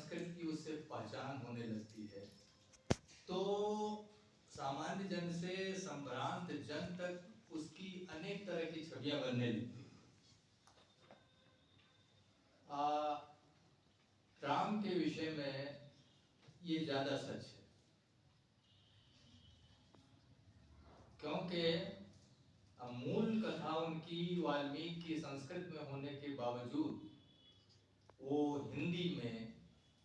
संस्कृत की उससे पहचान होने लगती है तो सामान्य जन से संभ्रांत जन तक उसकी अनेक तरह की छवियां बनने लगती हैं। राम के विषय में ये ज्यादा सच है, क्योंकि मूल कथा उनकी वाल्मीकि की संस्कृत में होने के बावजूद वो हिंदी में,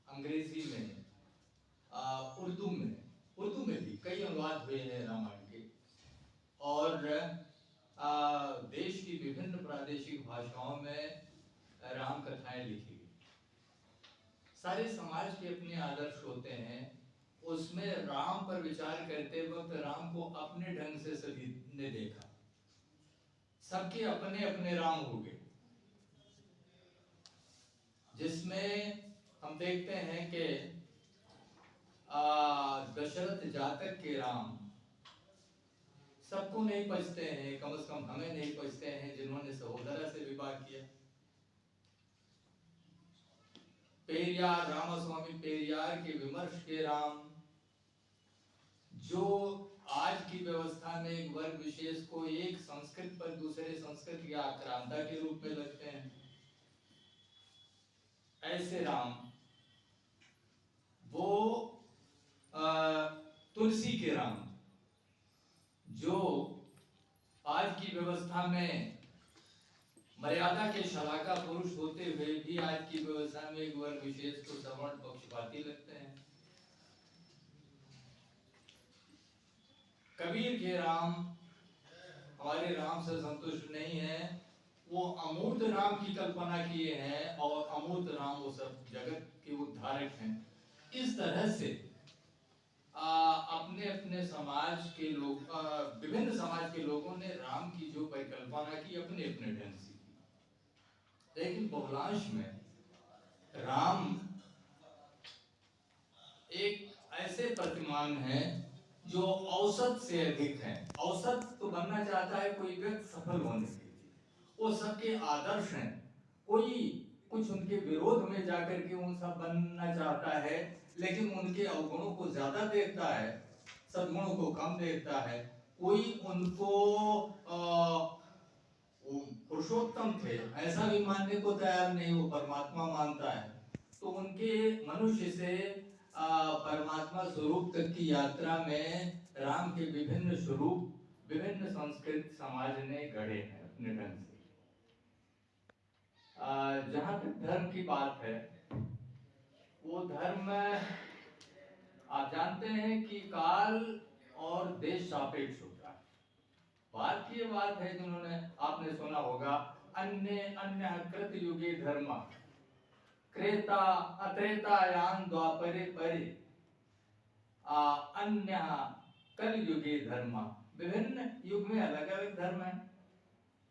अंग्रेजी में, उर्दू में भी कई अनुवाद हुए हैं रामायण के, और देश की विभिन्न प्रादेशिक भाषाओं में राम कथाएं लिखी गई। सारे समाज के अपने आदर्श होते हैं, उसमें राम पर विचार करते वक्त राम को अपने ढंग से सभी ने देखा। सबके अपने अपने राम हो गए, जिसमें हम देखते हैं कि दशरथ जातक के राम सबको नहीं पचते हैं, कम से कम हमें नहीं पचते हैं जिन्होंने सहोदरा से विवाह किया। पेरियार, रामास्वामी पेरियार के विमर्श के राम, जो आज की व्यवस्था में एक वर्ग विशेष को एक संस्कृत पर दूसरे संस्कृत की आक्रांता के रूप में लगते हैं, ऐसे राम, वो तुलसी के राम, जो आज की व्यवस्था में मर्यादा के शलाका पुरुष होते हुए भी आज की व्यवस्था में एक वर्ग विशेष को सवर्ण पक्षपाती लगते हैं। कबीर के राम हमारे राम से संतुष्ट नहीं है, वो अमूर्त राम की कल्पना किए हैं और अमूर्त राम वो सब जगत के उद्धारक हैं। इस तरह से अपने अपने समाज के लोग, विभिन्न समाज के लोगों ने राम की जो परिकल्पना की अपने अपने ढंग से की। लेकिन बहुलांश में राम एक ऐसे प्रतिमान है जो औसत से अधिक है। औसत तो बनना चाहता है कोई व्यक्ति सफल होने के लिए, वो सबके आदर्श हैं। कोई कुछ उनके विरोध में जाकर के उन सब बनना चाहता है, लेकिन उनके अवगुणों को ज्यादा देखता है, सद्गुणों को कम देखता है। कोई उनको पुरुषोत्तम थे ऐसा भी मानने को तैयार नहीं, वो परमात्मा मानता है। तो उनके मनुष्य से परमात्मा स्वरूप तक की यात्रा में राम के विभिन्न स्वरूप विभिन्न संस्कृत समाज ने गढ़े हैं अपने ढंग से। जहां तक धर्म की बात है, वो धर्म आप जानते हैं कि काल और देश सापेक्ष होता है। बात की बात है जिन्होंने आपने सुना होगा, अन्य अन्य कृत युगे धर्म क्रेता अत्रेतायाम द्वापरे परे अन्य कल युगे धर्म। विभिन्न युग में अलग अलग धर्म है।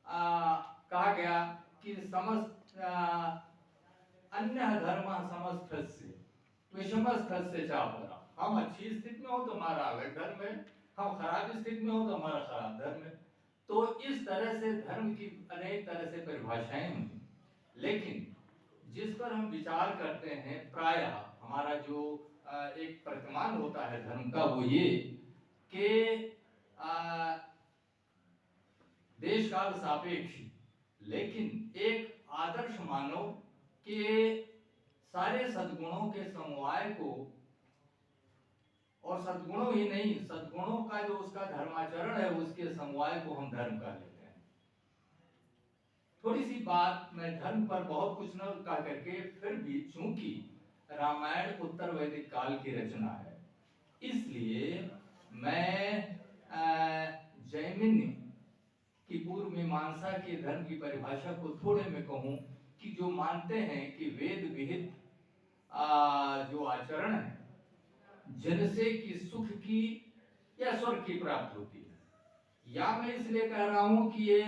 कहा गया कि समस्त अन्य धर्म समस्त से विषमस्थ से चापरा। हम अच्छी स्थिति में हो तो हमारा अलग धर्म है, हम खराब स्थिति में हो तो हमारा खराब धर्म है। तो इस तरह से धर्म की अनेक तरह से परिभाषाएं होंगी, लेकिन जिस पर हम विचार करते हैं प्रायः हमारा जो एक प्रतिमान होता है धर्म का, वो ये कि देश काल सापेक्ष, लेकिन एक आदर्श मानव के सारे सद्गुणों के समवाय को, और सद्गुणों ही नहीं, सद्गुणों का जो उसका धर्माचरण है उसके समवाय को हम धर्म कर लेते हैं। थोड़ी सी बात मैं धर्म पर बहुत कुछ न कह करके, फिर भी चूंकि रामायण उत्तर वैदिक काल की रचना है, इसलिए मैं जैमिनी की पूर्व मीमांसा के धर्म की परिभाषा को थोड़े में कहूं कि जो मानते हैं कि वेद विहित जो आचरण है जिनसे कि सुख की या स्वर्ग की प्राप्ति होती है, या मैं इसलिए कह रहा हूं कि ये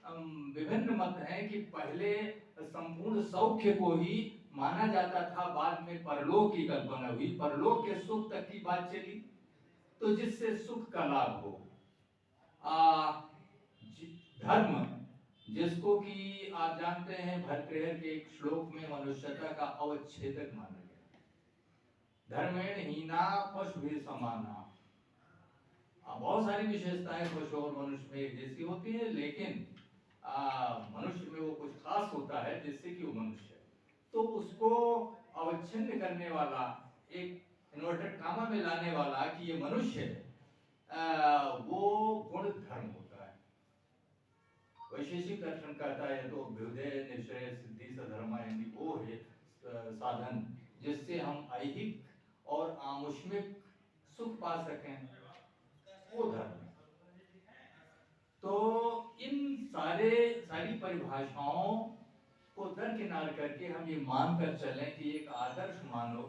विभिन्न मत हैं कि पहले संपूर्ण सौख्य को ही माना जाता था, बाद में परलोक की कल्पना हुई, परलोक के सुख तक की बात चली, तो जिससे सुख का लाभ हो। धर्म जिसको कि आप जानते हैं भर्तृहरि के एक श्लोक में मनुष्यता का अवच्छेदक माना गया, धर्मेण हीना पशु भी समाना। बहुत सारी विशेषताएं पशु और मनुष्य में एक जैसी होती है, लेकिन मनुष्य में वो कुछ खास होता है जिससे कि वो मनुष्य है। तो उसको अवच्छिन्न करने वाला, एक इन्वर्टेड कामा में लाने वाला कि ये मनुष्य है, वो गुण धर्म होता है। वैशेषिक दर्शन कहता है तो अभ्युदय निश्चय सिद्धि सधर्मा, यानी वो है साधन जिससे हम ऐहिक और आमुष्मिक सुख पा सकें, वो धर्म। तो इन सारी परिभाषाओं को दरकिनार करके हम ये मानकर चलें कि एक आदर्श मानव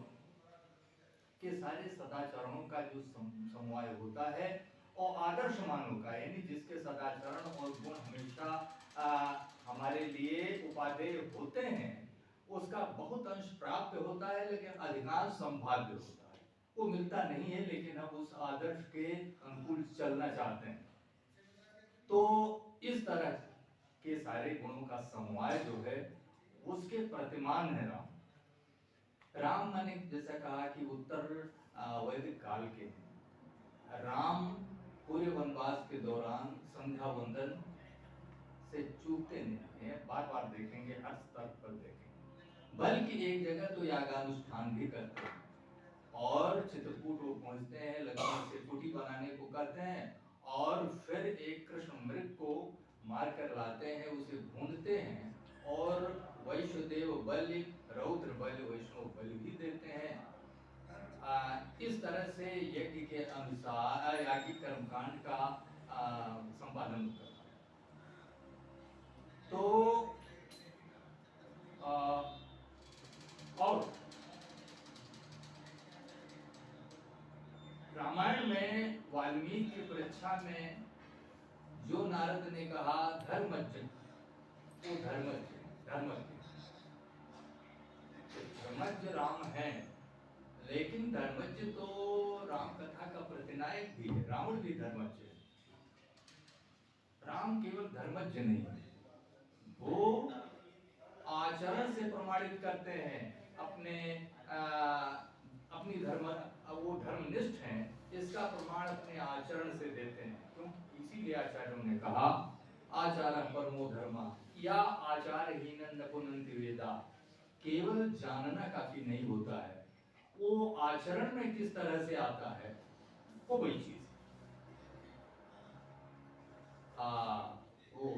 के सारे सदाचरणों का जो समवाय होता है, और आदर्श मानव का यानी जिसके सदाचरण और गुण हमेशा हमारे लिए उपादेय होते हैं, उसका बहुत अंश प्राप्त होता है, लेकिन अधिकांश संभाव्य होता है। वो मिलता नहीं है, लेकिन हम उस आदर्श के अनुकूल चलना चाहते हैं। तो इस तरह के सारे गुणों का समवाय जो है उसके प्रतिमान है राम। राम मैंने जैसा कहा कि उत्तर वैदिक काल के हैं। राम पूरे वनवास के दौरान संध्या वंदन से चूकते नहीं हैं, बार बार देखेंगे, हर स्तर पर देखेंगे, बल्कि एक जगह तो यागानुष्ठान भी करते हैं, और चित्रकूट वो पहुंचते हैं, लक्ष्मण से कुटी बनाने को कहते हैं, और फिर एक कृष्ण मृग को मार कर लाते हैं, उसे भूनते हैं, और वैष्णदेव बलि, रौद्र बलि, वैष्णव बलि भी देते हैं। इस तरह से यज्ञ के अनुसार याज्ञिक कर्मकांड का संपादन होता है। तो और रामायण में वाल्मीकि की परीक्षा में जो नारद ने कहा धर्मज्ञ, वो धर्मज्ञ राम है, लेकिन धर्मज्ञ तो राम कथा का प्रतिनायक भी है, रावण भी धर्मज्ञ है। राम केवल धर्मज्ञ नहीं है, वो आचरण से प्रमाणित करते हैं अपनी धर्म, वो धर्मनिष्ठ हैं, इसका प्रमाण अपने आचरण से देते हैं। क्योंकि इसीलिए आचार्यों ने कहा आचार परमो धर्म, या आचारहीन न पुनन्ति वेदा। केवल जानना काफी नहीं होता है, वो आचरण में किस तरह से आता है, वो वही चीज वो।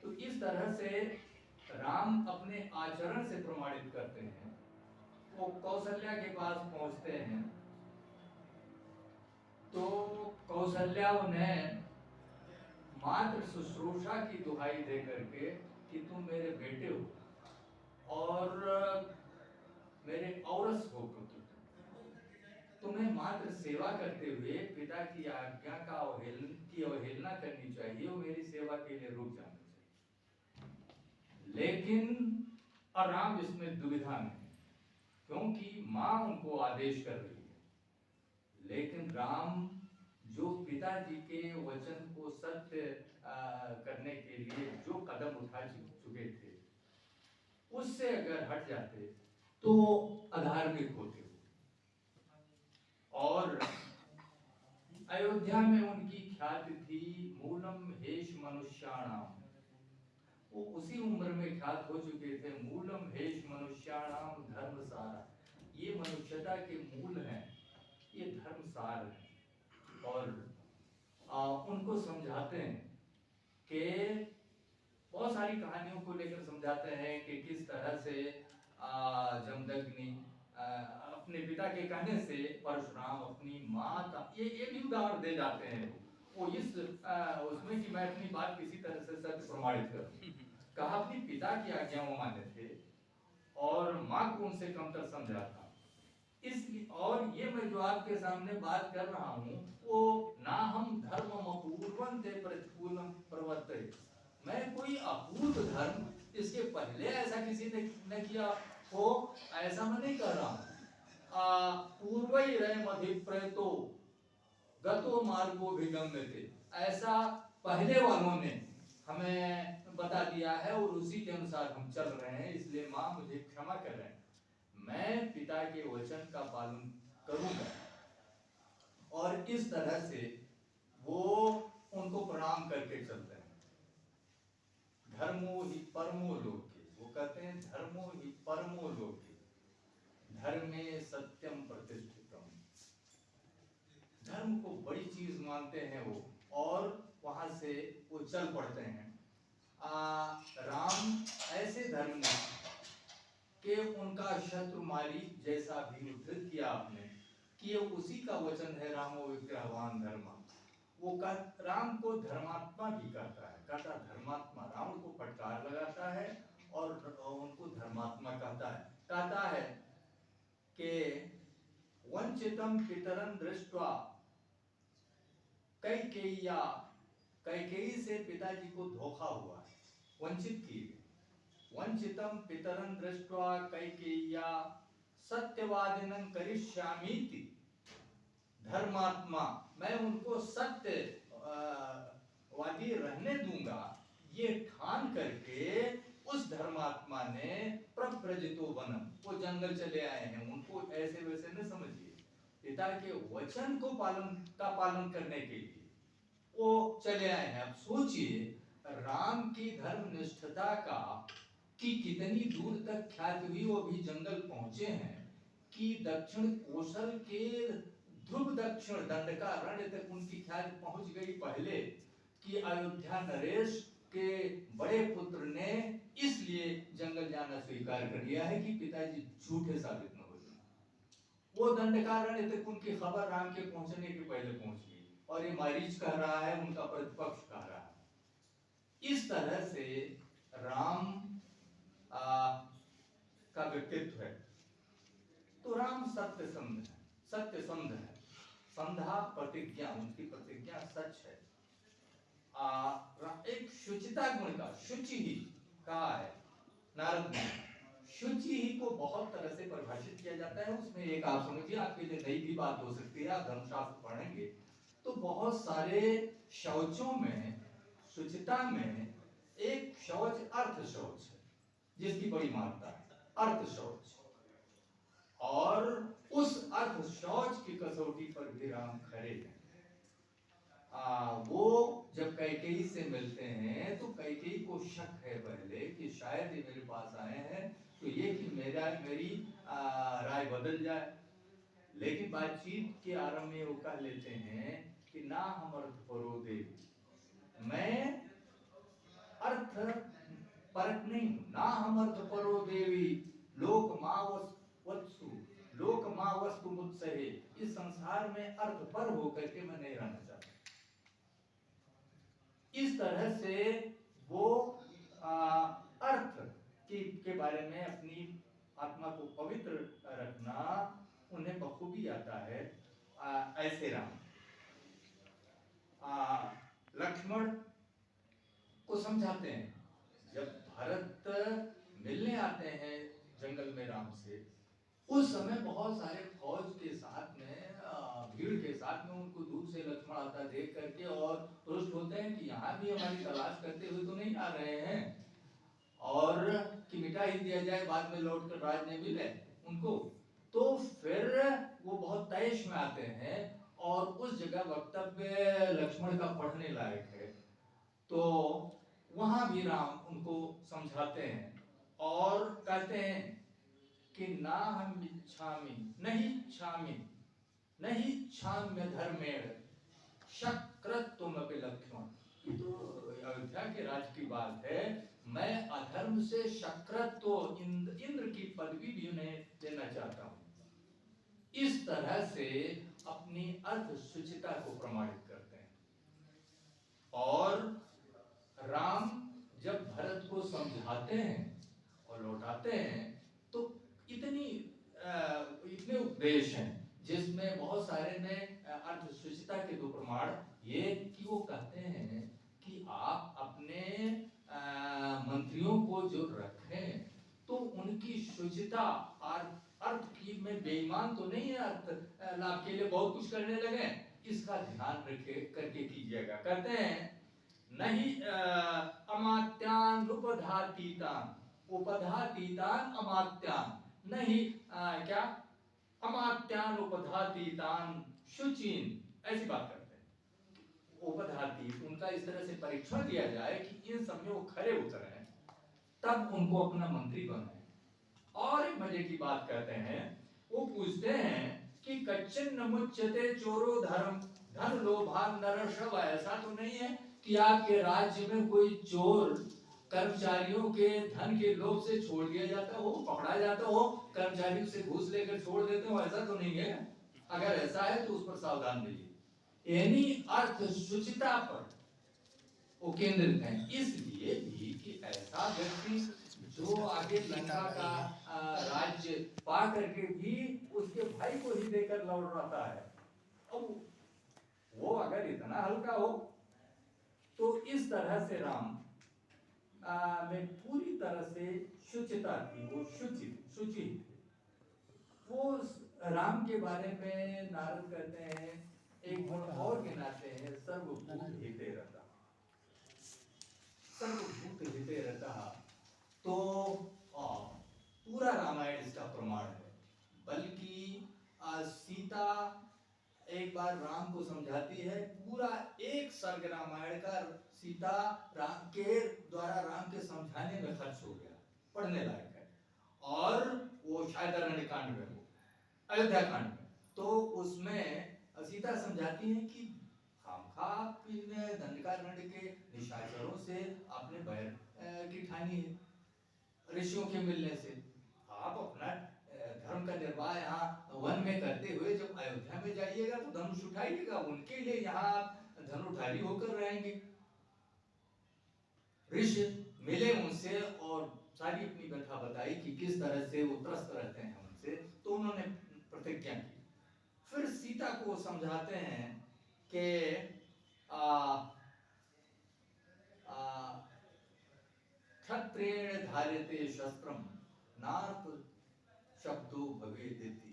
तो इस तरह से राम अपने आचरण से प्रमाणित करते हैं। वो कौशल्या के पास पहुंचते हैं, तो कौशल्या उन्हें मात्र शुश्रूषा की दुहाई दे करके कि तुम मेरे बेटे हो और मेरे औरस हो, तुम्हें मात्र सेवा करते हुए पिता की आज्ञा का अवहेलना करनी चाहिए, और मेरी सेवा के लिए रुक जाना चाहिए। लेकिन और राम इसमें दुविधा में, क्योंकि मां उनको आदेश कर रही है, लेकिन राम जो पिताजी के वचन को सत्य करने के लिए जो कदम उठा चुके थे, उससे अगर हट जाते तो अधार्मिक होते। और अयोध्या में उनकी ख्याति थी मूलम हेश मनुष्याणाम, वो उसी उम्र में ख्यात हो चुके थे, मूलम हेश मनुष्याणाम धर्म सारा, ये मनुष्यता के मूल हैं, ये धर्म सार है। और उनको समझाते हैं कि बहुत सारी कहानियों को लेकर समझाते हैं कि किस तरह से जमदग्नि अपने पिता के कहने से परशुराम अपनी माता, ये भी उदाहरण दे जाते हैं वो इस उसमें कि मैं अपनी बात किसी तरह से सत्य प्रमाणित करूं। कहा अपनी पिता की आज्ञा वो माने थे और माँ को उनसे कमतर समझा था। इसलिए और ये मैं जो आपके सामने बात कर रहा हूँ वो ना हम धर्म अपूर्वं ते प्रतिकूलम प्रवर्ते, मैं कोई अपूर्व धर्म इसके पहले ऐसा किसी ने न किया हो ऐसा मैं नहीं कह रहा हूँ। पूर्वई रैम अधिप्रयतो गतो मार्गो भिगम्यते, ऐसा पहले वालों ने हमें बता दिया है और उसी के अनुसार हम चल रहे हैं, इसलिए माँ मुझे क्षमा कर रहे हैं। मैं पिता के वचन का पालन करूंगा। और इस तरह से वो उनको प्रणाम करके चलते हैं। धर्मो ही परमो लोके, वो कहते हैं धर्मो ही परमो लोके, धर्मे सत्यम प्रतिष्ठितम। धर्म को बड़ी चीज मानते हैं वो, और वहां से वो चल पड़ते हैं। राम ऐसे धर्म के उनका शत्रु मारी जैसा भी उद्धृत किया आपने कि ये उसी का वचन है, रामो विग्रहवान धर्म। वो राम को धर्मात्मा भी कहता है, कहता धर्मात्मा। रावण को फटकार लगाता है और उनको धर्मात्मा कहता है कि वंचितम पितरन दृष्ट्वा, कैकेयी से पिताजी को धोखा हुआ है, वंचित किए। वंचितम पितरन दृष्ट्वा कैकेय्या सत्यवादिनं करिष्यामीति, धर्मात्मा, मैं उनको सत्य वादी रहने दूंगा, ये ठान करके उस धर्मात्मा ने प्रव्रजितो वनम, वो जंगल चले आए हैं। उनको ऐसे वैसे न समझिए, पिता के वचन को पालन करने के लिए वो चले आए हैं। अब सोचिए राम की धर्मनिष्ठता का कि कितनी दूर तक ख्याति हुई। वो भी जंगल पहुंचे हैं कि दक्षिण कौशल के ध्रुव दक्षिण दंडकारण्य तक उनकी ख्याति पहुंच गई पहले, कि अयोध्या नरेश के बड़े पुत्र ने इसलिए जंगल जाना स्वीकार कर लिया है कि पिताजी झूठे साबित न हो जाए। वो दंडकारण्य तक उनकी खबर राम के पहुंचने के पहले पहुंच गई, और ये मारीच कह रहा है, उनका प्रतिपक्ष कह रहा है। इस तरह से राम का व्यक्तित्व है। तो राम सत्य संध है। संधा प्रतिज्ञा, उनकी प्रतिज्ञा सच है। एक शुचिता गुण का, शुचि ही कहा है नारद ने। शुचि ही को बहुत तरह से परिभाषित किया जाता है। उसमें एक आप समझिए, आपके लिए नई भी बात हो सकती है, आप धर्मशास्त्र पढ़ेंगे तो बहुत सारे शौचों में, शुचिता में एक शौच अर्थ शौच है, जिसकी बड़ी मान्यता है, अर्थ शौच। और उस अर्थ शौच की कसौटी पर भी राम खरे हैं। वो जब कैकेयी से मिलते हैं तो कैकेयी को शक है पहले कि शायद ये मेरे पास आए हैं तो ये कि मेरी राय बदल जाए। लेकिन बातचीत के आरंभ में वो कह लेते हैं कि ना हम अर्थ परो देवी, मैं अर्थ परक नहीं हूं, ना हम अर्थ परो देवी, लोक मां वत्सु, लोक मां वस्तु मुझसे, इस संसार में अर्थ पर होकर के मैं नहीं रहना चाहता। इस तरह से वो अर्थ के बारे में अपनी आत्मा को पवित्र रखना उन्हें बखूबी आता है। ऐसे राम लक्ष्मण को समझाते हैं। जब भरत मिलने आते हैं जंगल में राम से, उस समय बहुत सारे फौज के साथ में, भीड़ के साथ में, उनको दूर से लक्ष्मण आता देख करके और रुष्ट होते हैं कि यहाँ भी हमारी तलाश करते हुए तो नहीं आ रहे हैं, और कि मिटा ही दिया जाए, बाद में लौट कर राज ने मिले उनको। तो फिर वो बहुत तैश में आते हैं, और उस जगह वक्तव्य लक्ष्मण का पढ़ने लायक है। तो वहां भी राम उनको समझाते हैं और कहते हैं कि ना हम इच्छामि नहीं क्षाम्य धर्मेण शक्रत्वम अपि लक्ष्मण। ये तो अयोध्या के राज की बात है। मैं अधर्म से शक्रत्व, इंद्र की पदवी भी उन्हें देना चाहता हूं। इस तरह से अपनी अर्थ शुचिता को प्रमाणित करते हैं। और राम जब भरत को समझाते हैं और लौटाते हैं तो इतने उपदेश हैं, जिसमें बहुत सारे में अर्थ शुचिता के दो प्रमाण ये कि वो कहते हैं कि आप अपने मंत्रियों को जो रखें तो उनकी शुचिता अर्थ की में बेईमान तो नहीं है, अर्थ लाभ के लिए बहुत कुछ करने लगे, इसका ध्यान रखे करके कीजिएगा। कहते हैं नहीं अमात्यान उपधातीतान अमात्यान, नहीं क्या अमात्यान उपधाति तान शुचीन, ऐसी बात करते हैं। उपधाति, उनका इस तरह से परीक्षण किया जाए कि इन सब में वो खरे उतरे हैं, तब उनको अपना मंत्री बनाए। और एक मजे की बात कहते हैं, वो पूछते हैं कि कच्चन नमुच्यते चोरो धर्म धन लोभान नरशव, ऐसा तो नहीं है कि आपके राज्य में कोई चोर कर्मचारियों के धन के लोभ से छोड़ दिया जाता हो, पकड़ा जाता हो, कर्मचारियों से घूस लेकर छोड़ देते हो, ऐसा तो नहीं है। अगर ऐसा है तो उस पर सावधान रहिए। यानी अर्थ शुचिता पर वो केंद्रित है। इसलिए भी कि ऐसा व्यक्ति जो आगे लंका का राज्य पा करके भी उसके भाई को ही देकर लौट रहा है, अब वो अगर इतना हल्का हो, तो इस तरह से राम में पूरी तरह से शुचिता थी, वो शुचि। वो राम के बारे में नारद कहते हैं एक गुण और गिनाते हैं, सर्वभूत हिते रता, सर्वभूत हिते रता। तो पूरा रामायण इसका प्रमाण है। बल्कि सीता एक बार राम को समझाती है, पूरा एक सर्ग रामायण का सीता राम के द्वारा राम के समझाने में खर्च हो गया, पढ़ने लायक है। और वो शायद अरण्य कांड में हो, अयोध्या कांड में, तो उसमें सीता समझाती है कि खामखा आपने दंडकारण्य के निशाचरों से आपने बैर की ठानी है, ऋषियों के मिलने से। आप अपना धर्म का निर्वाह यहाँ वन में करते हुए जब अयोध्या में जाइएगा तो धनुष उठाइएगा, उनके लिए यहाँ आप धनुधारी होकर रहेंगे। ऋषि मिले उनसे और सारी अपनी व्यथा बताई कि किस तरह से वो त्रस्त रहते हैं उनसे, तो उन्होंने प्रतिज्ञा की। फिर सीता को समझाते हैं कि क्षत्रियेण धार्यते शस्त्रम नार्थ शब्दो भवेदिति।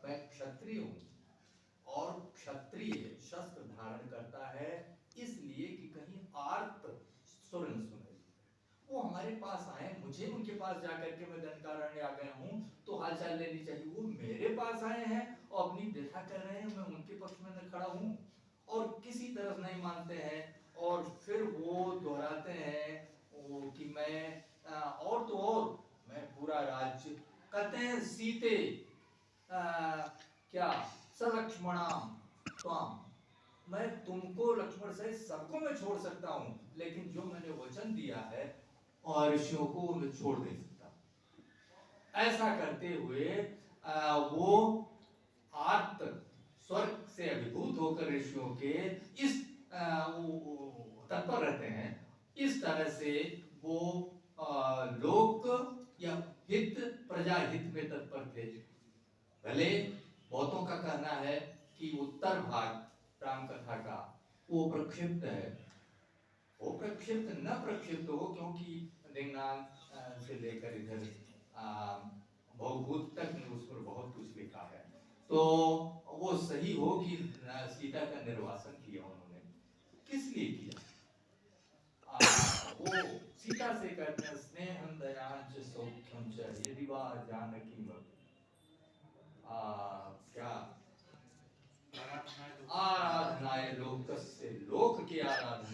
मैं क्षत्रिय हूं और क्षत्रिय शस्त्र धारण करता है इसलिए कि कहीं आर्त सुर न सुने। वो हमारे पास आए, मुझे उनके पास जाकर के मैं दंडकारण्य आ गया हूं तो हालचाल लेनी चाहिए। वो मेरे पास आए हैं और अपनी व्यथा कर रहे हैं, मैं उनके पक्ष में न खड़ा हूं और किसी तरफ नहीं मानते हैं। और फिर वो दोहराते हैं वो कि मैं और तो और मैं पूरा राज्य, कहते हैं सीते क्या सलक्ष्मणाम त्वाम, मैं तुमको लक्ष्मण सहित सबको मैं छोड़ सकता हूं, लेकिन जो मैंने वचन दिया है और ऋषियों को मैं छोड़ नहीं सकता। ऐसा करते हुए वो आर्त स्वर्ग से अभिभूत होकर ऋषियों के इस तत्पर रहते हैं। इस तरह से वो लोक या हित प्रजा हित में तत्पर थे। भले बहुतों का कहना है कि उत्तर भाग राम कथा का वो प्रक्षिप्त है, वो प्रक्षिप्त न प्रक्षिप्त हो, क्योंकि दिंगनान से लेकर इधर भवभूत तक ने उस पर बहुत कुछ लिखा है, तो वो सही हो कि सीता का निर्वासन किया उन्होंने। किस लिए किया? वो सीता से कहते हैं स्नेहं दयांच सौख्यं च यदि वा जानकी क्या आराधनाय लोकस्य, लोक की आराधना